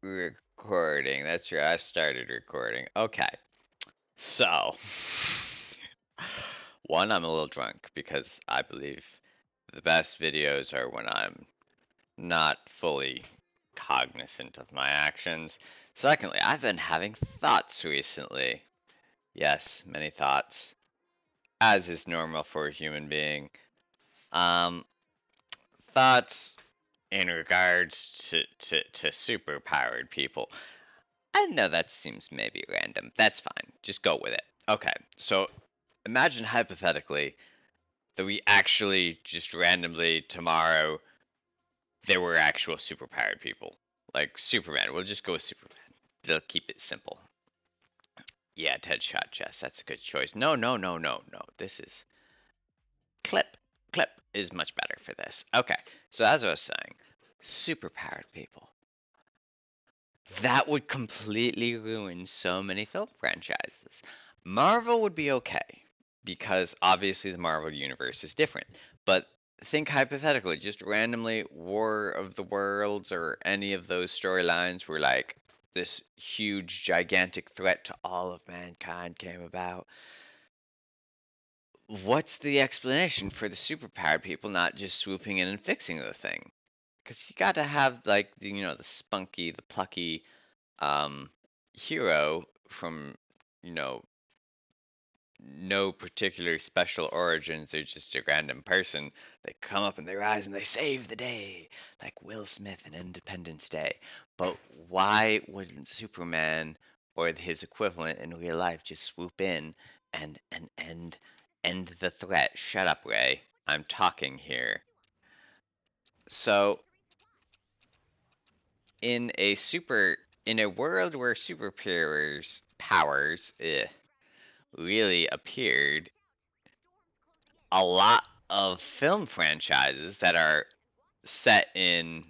Recording. That's right. I've started recording. Okay. So, one, I'm a little drunk because I believe the best videos are when I'm not fully cognizant of my actions. Secondly, I've been having thoughts recently. Yes, many thoughts, as is normal for a human being. Um, Thoughts in regards to super powered people. I know that seems maybe random. That's fine. Just go with it. Okay, so imagine hypothetically that we actually just randomly tomorrow there were actual superpowered people. Like Superman. We'll just go with Superman. They'll keep it simple. Yeah, Deadshot, Jess. That's a good choice. No, no, no, no, no. This is Clip. Clip is much better for this. Okay, so as I was saying, superpowered people. That would completely ruin so many film franchises. Marvel would be okay because obviously the Marvel universe is different. But think hypothetically, just randomly War of the Worlds or any of those storylines were like this huge gigantic threat to all of mankind came about. What's the explanation for the superpowered people not just swooping in and fixing the thing? Because you got to have like the spunky, the plucky um, hero from, you know, no particular special origins. They're just a random person. They come up and they rise and they save the day, like Will Smith in Independence Day. But why wouldn't Superman or his equivalent in real life just swoop in and end the threat? Shut up, Ray. I'm talking here. So in a super in a world where superpowers powers really appeared, a lot of film franchises that are set in,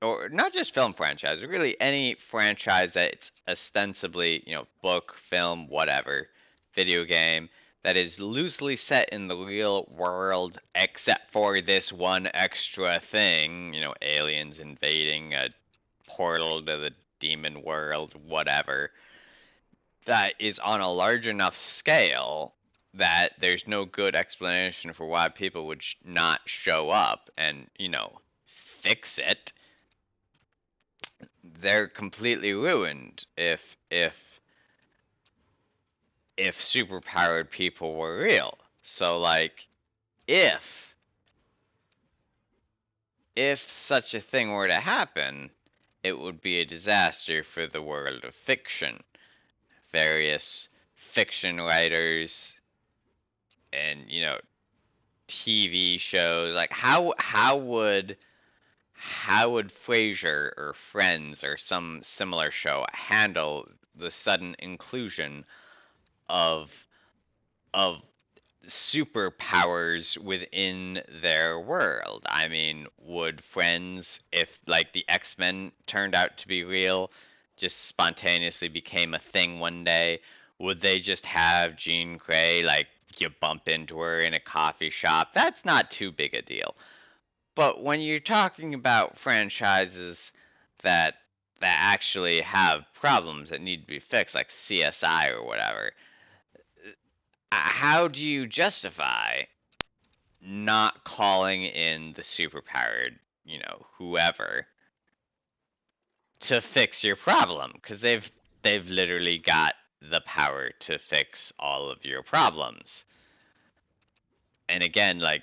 or not just film franchises, really any franchise that's ostensibly, book, film, whatever, video game, that is loosely set in the real world, except for this one extra thing, aliens invading a portal to the demon world, whatever, that is on a large enough scale that there's no good explanation for why people would not show up and, fix it. They're completely ruined if superpowered people were real. So like if if such a thing were to happen, it would be a disaster for the world of fiction. Various fiction writers and TV shows, like how would Frasier or Friends or some similar show handle the sudden inclusion of of superpowers within their world? I mean, would Friends, if like the X-Men turned out to be real, just spontaneously became a thing one day, would they just have Jean Grey, like, you bump into her in a coffee shop? That's not too big a deal. But when you're talking about franchises that actually have problems that need to be fixed, like CSI or whatever, how do you justify not calling in the superpowered, whoever to fix your problem? Because they've literally got the power to fix all of your problems. And again, like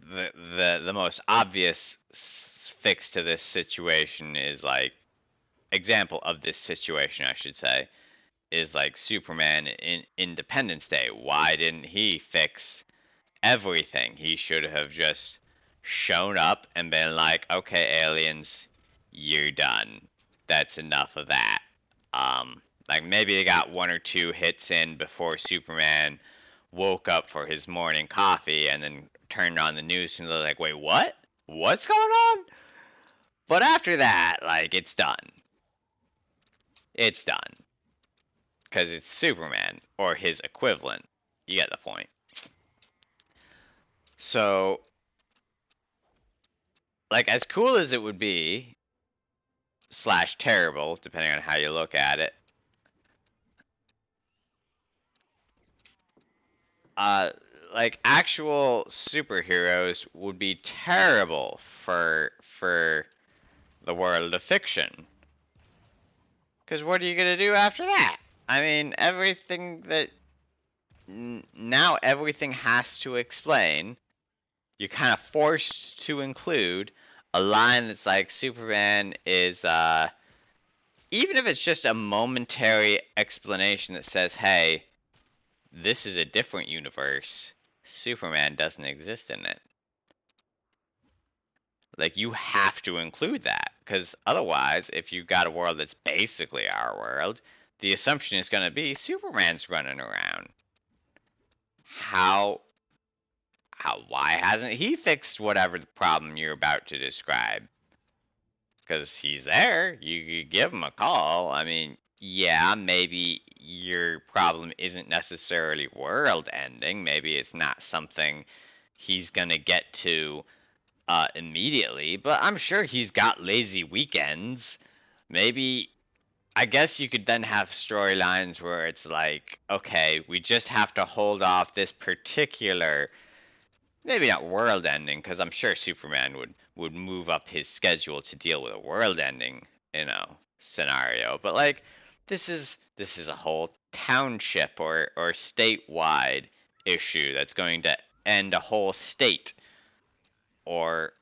the most obvious fix to this situation is like example of this situation, I should say, is like Superman in Independence Day. Why didn't he fix everything? He should have just shown up and been like, okay, aliens, you're done. That's enough of that. Like maybe they got one or two hits in before Superman woke up for his morning coffee and then turned on the news and they're like, wait, what? What's going on? But after that, like, it's done. It's done. Because it's Superman or his equivalent. You get the point. So, like, as cool as it would be slash terrible, depending on how you look at it. Like actual superheroes would be terrible for the world of fiction. Because what are you gonna do after that? I mean, everything that now everything has to explain. You're kind of forced to include a line that's like Superman is even if it's just a momentary explanation that says, "Hey, this is a different universe. Superman doesn't exist in it." Like you have to include that because otherwise, if you've got a world that's basically our world, the assumption is going to be Superman's running around. How why hasn't he fixed whatever the problem you're about to describe? Because he's there. You give him a call. I mean, yeah, maybe your problem isn't necessarily world ending. Maybe it's not something he's gonna get to immediately, but I'm sure he's got lazy weekends. Maybe I guess you could then have storylines where it's like, okay, we just have to hold off this particular, maybe not world ending, because I'm sure Superman would move up his schedule to deal with a world ending, scenario. But like, this is a whole township or statewide issue that's going to end a whole state or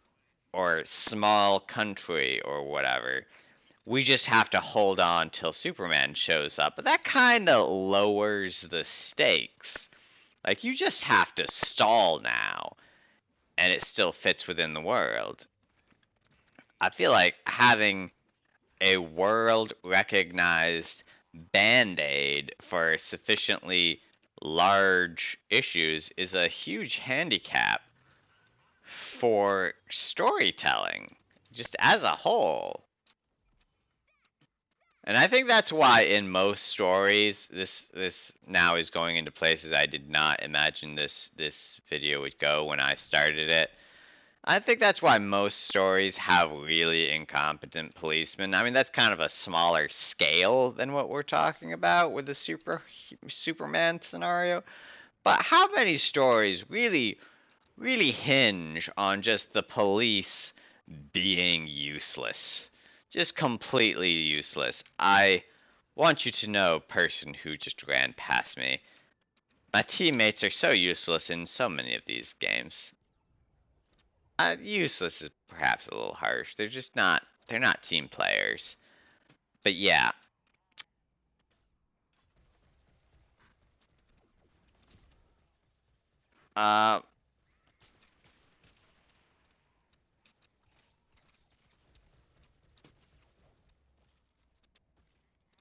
small country or whatever. We just have to hold on till Superman shows up. But that kind of lowers the stakes. Like, you just have to stall now, and it still fits within the world. I feel like having a world recognized band aid for sufficiently large issues is a huge handicap for storytelling, just as a whole. And I think that's why in most stories, this now is going into places I did not imagine this video would go when I started it. I think that's why most stories have really incompetent policemen. I mean, that's kind of a smaller scale than what we're talking about with the Superman scenario. But how many stories really hinge on just the police being useless? Just completely useless. I want you to know, person who just ran past me, my teammates are so useless in so many of these games. Useless is perhaps a little harsh. They're not team players. But yeah. Uh,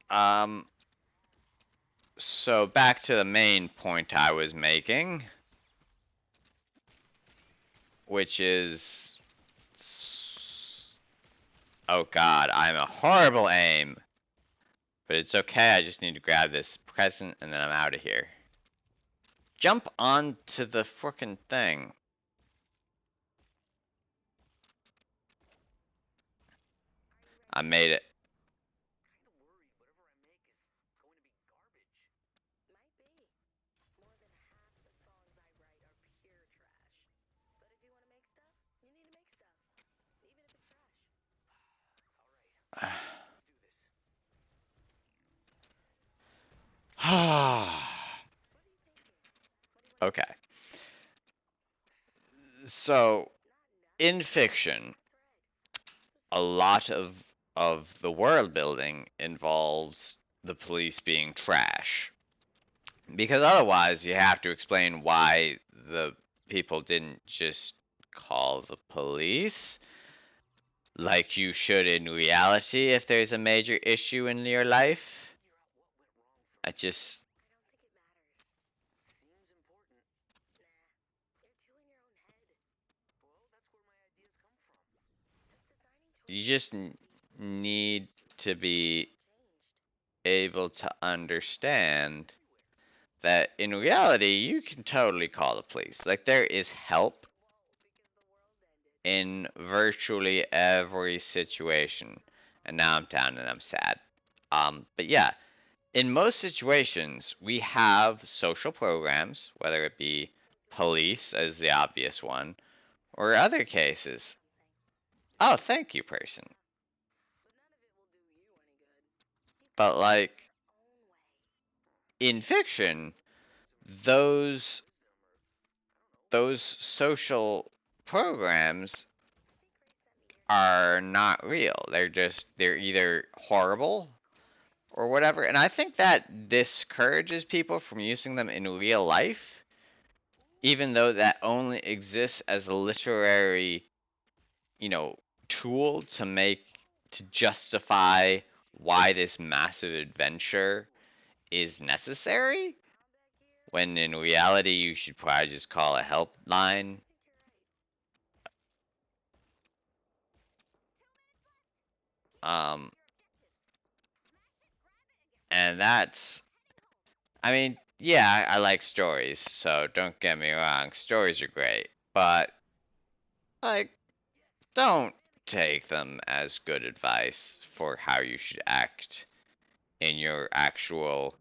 um, so back to the main point I was making, which is, oh god, I'm a horrible aim. But it's okay, I just need to grab this present and then I'm out of here. Jump onto the frickin' thing. I made it. Okay. So, in fiction, a lot of the world building involves the police being trash. Because otherwise you have to explain why the people didn't just call the police like you should in reality if there's a major issue in your life. I just you just need to be able to understand that in reality you can totally call the police. Like there is help in virtually every situation. and now I'm down and I'm sad. But yeah, in most situations, we have social programs, whether it be police as the obvious one, or other cases. Oh, thank you, person. But like in fiction, those those social programs are not real. They're either horrible or whatever. And I think that discourages people from using them in real life, even though that only exists as a literary, you know, tool to justify why this massive adventure is necessary. When in reality, you should probably just call a helpline. Um, and that's, I mean, yeah, I like stories, so don't get me wrong, stories are great, but like, don't take them as good advice for how you should act in your actual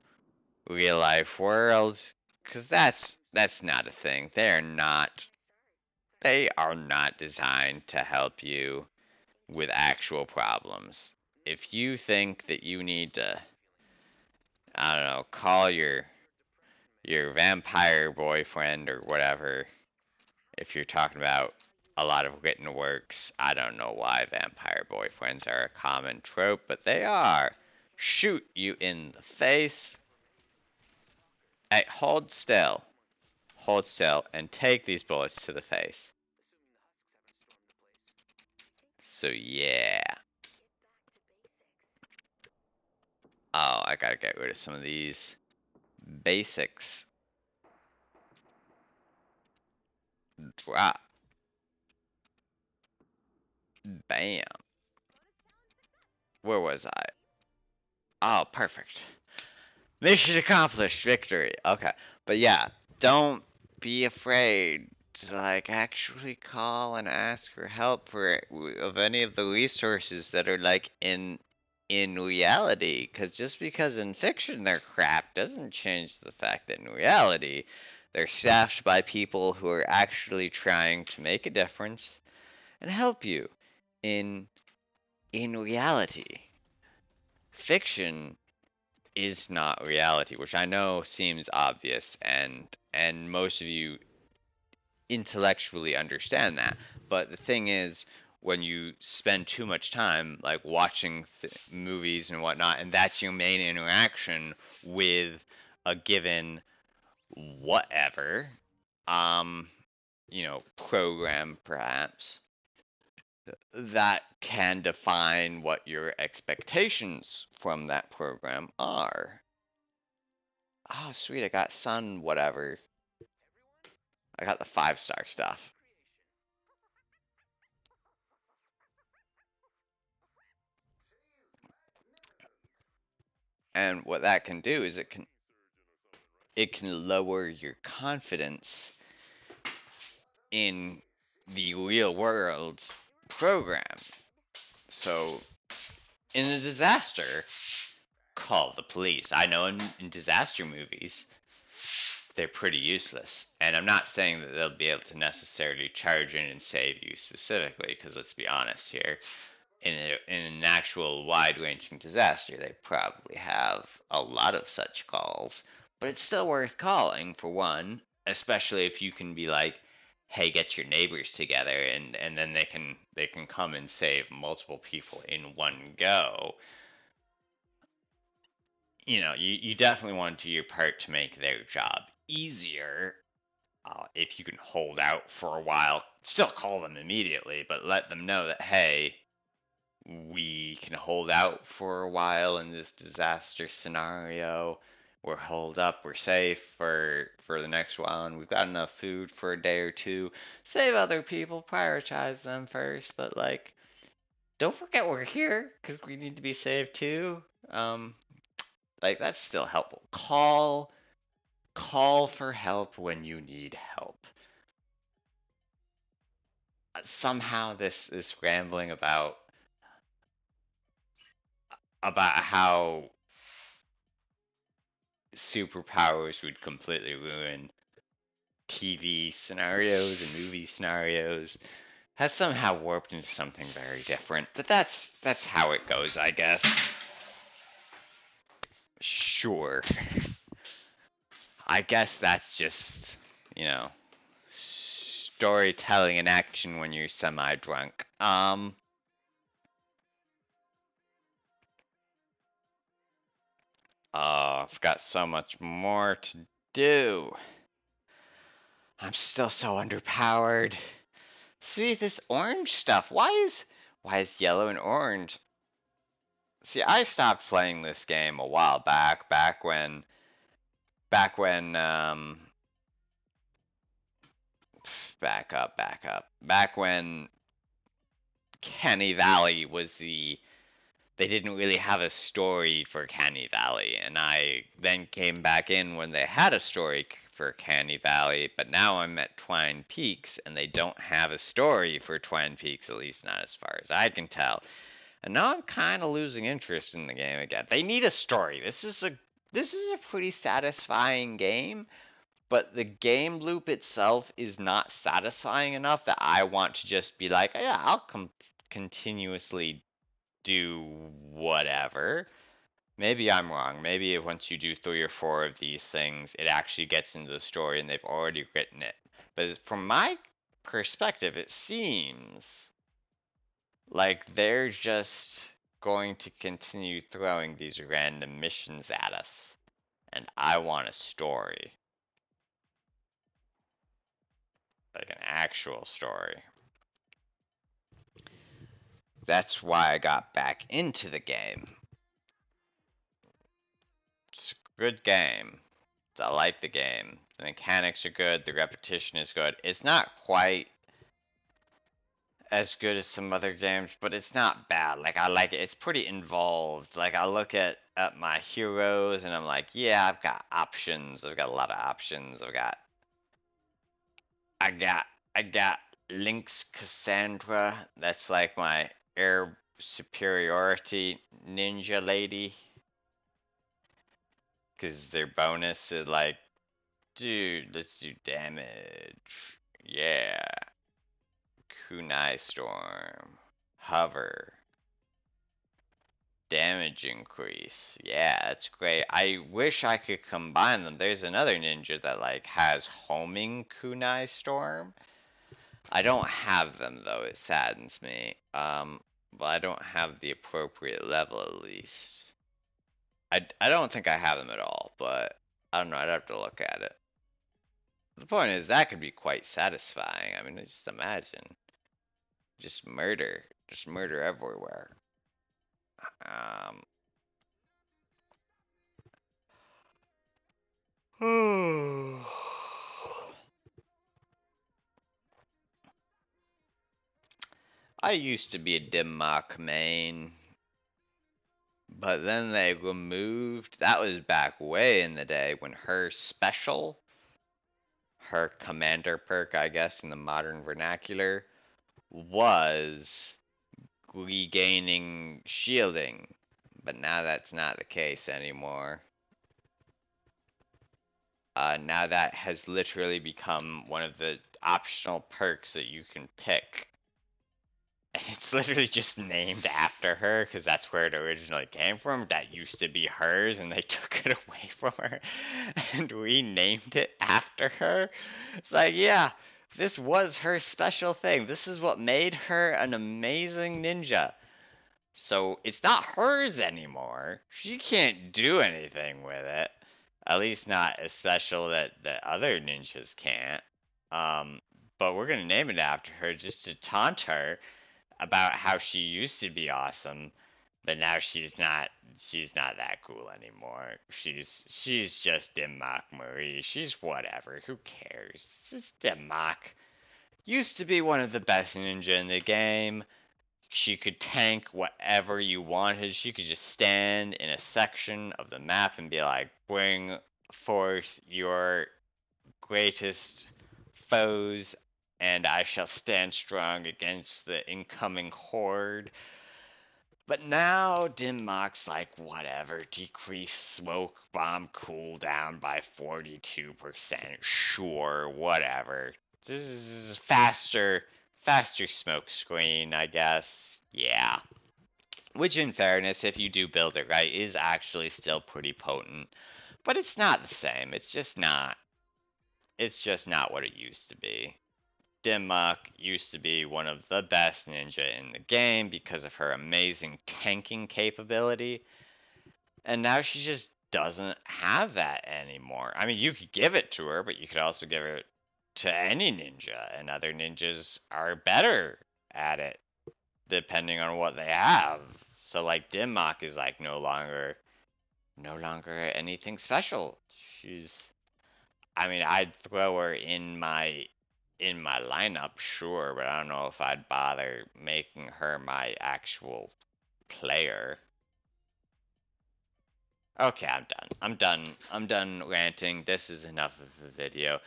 real life world, because that's not a thing. They are not designed to help you with actual problems. If you think that you need to, I don't know, call your vampire boyfriend or whatever, if you're talking about a lot of written works, I don't know why vampire boyfriends are a common trope, but they are. Shoot you in the face. Hey, hold still. Hold still and take these bullets to the face. So yeah. Oh, I gotta get rid of some of these basics. Drop. Bam. Where was I? Oh, perfect. Mission accomplished. Victory. Okay. But yeah, don't be afraid to like actually call and ask for help for of any of the resources that are like in reality, because just because in fiction they're crap doesn't change the fact that in reality they're staffed by people who are actually trying to make a difference and help you in in reality. Fiction is not reality, which I know seems obvious, and most of you intellectually understand that. But the thing is, when you spend too much time like watching movies and whatnot, and that's your main interaction with a given whatever, um, program perhaps, that can define what your expectations from that program are. Oh, sweet, I got sun whatever. I got the 5-star stuff. And what that can do is it can lower your confidence in the real world program. So in a disaster, call the police. I know in disaster movies, they're pretty useless. And I'm not saying that they'll be able to necessarily charge in and save you specifically, because let's be honest here. In an actual wide-ranging disaster, they probably have a lot of such calls. But it's still worth calling, for one, especially if you can be like, hey, get your neighbors together, and then they can come and save multiple people in one go. You definitely want to do your part to make their job easier. If you can hold out for a while, still call them immediately, but let them know that, hey, we can hold out for a while in this disaster scenario. We're holed up, we're safe for the next while, and we've got enough food for a day or two. Save other people, prioritize them first, but like, don't forget we're here because we need to be saved too. Like that's still helpful. Call for help when you need help. Somehow this is rambling about about how superpowers would completely ruin TV scenarios and movie scenarios has somehow warped into something very different. But that's how it goes, I guess. Sure. I guess that's just, you know, storytelling in action when you're semi-drunk. I've got so much more to do. I'm still so underpowered. See this orange stuff. Why is yellow and orange? See, I stopped playing this game a while back, back when back up. Back when Kenny Valley was they didn't really have a story for Canny Valley, and I then came back in when they had a story for Canny Valley, but now I'm at Twine Peaks, and they don't have a story for Twine Peaks, at least not as far as I can tell. And now I'm kind of losing interest in the game again. They need a story. This is a pretty satisfying game, but the game loop itself is not satisfying enough that I want to just be like, yeah, I'll continuously do whatever. Maybe I'm wrong. Maybe once you do 3 or 4 of these things, it actually gets into the story and they've already written it. But from my perspective, it seems like they're just going to continue throwing these random missions at us. And I want a story. Like an actual story. That's why I got back into the game. It's a good game. I like the game. The mechanics are good. The repetition is good. It's not quite as good as some other games, but it's not bad. Like, I like it. It's pretty involved. Like, I look at my heroes and I'm like, yeah, I've got options. I've got a lot of options. I got Lynx Cassandra. That's like my air superiority ninja lady. Because their bonus is like, dude, let's do damage. Yeah. Kunai Storm. Hover. Damage increase. Yeah, that's great. I wish I could combine them. There's another ninja that like has homing Kunai Storm. I don't have them though, it saddens me. But I don't have the appropriate level at least. I don't think I have them at all, but I don't know, I'd have to look at it. The point is that could be quite satisfying. I mean, just imagine. Just murder. Just murder everywhere. Um I used to be a Dimmock main, but then they removed, that was back way in the day when her special, her commander perk, I guess, in the modern vernacular, was regaining shielding. But now that's not the case anymore. Now that has literally become one of the optional perks that you can pick. And it's literally just named after her because that's where it originally came from. That used to be hers and they took it away from her and renamed it after her. It's like, yeah, this was her special thing. This is what made her an amazing ninja. So it's not hers anymore. She can't do anything with it. At least not as special that the other ninjas can't. But we're gonna name it after her just to taunt her about how she used to be awesome, but now she's not that cool anymore. She's just Dimmock Marie. She's whatever. Who cares? It's just Dimmock. Used to be one of the best ninja in the game. She could tank whatever you wanted. She could just stand in a section of the map and be like, bring forth your greatest foes, and I shall stand strong against the incoming horde. But now Dimmock's like, whatever, decrease smoke bomb cooldown by 42%. Sure, whatever. This is faster smoke screen, I guess. Yeah. Which, in fairness, if you do build it right, is actually still pretty potent. But it's not the same. It's just not. It's just not what it used to be. Dimmock used to be one of the best ninja in the game because of her amazing tanking capability, and now she just doesn't have that anymore. I mean, you could give it to her, but you could also give it to any ninja, and other ninjas are better at it depending on what they have. So like Dimmock is like no longer anything special. She's I mean, I'd throw her in my lineup, sure, but I don't know if I'd bother making her my actual player. Okay, I'm done. I'm done ranting. This is enough of the video.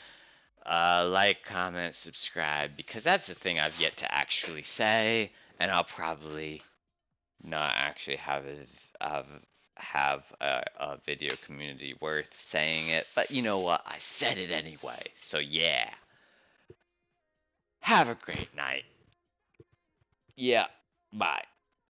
Like, comment, subscribe, because that's the thing I've yet to actually say, and I'll probably not actually have a video community worth saying it. But you know what? I said it anyway. So yeah. Have a great night. Yeah. Bye.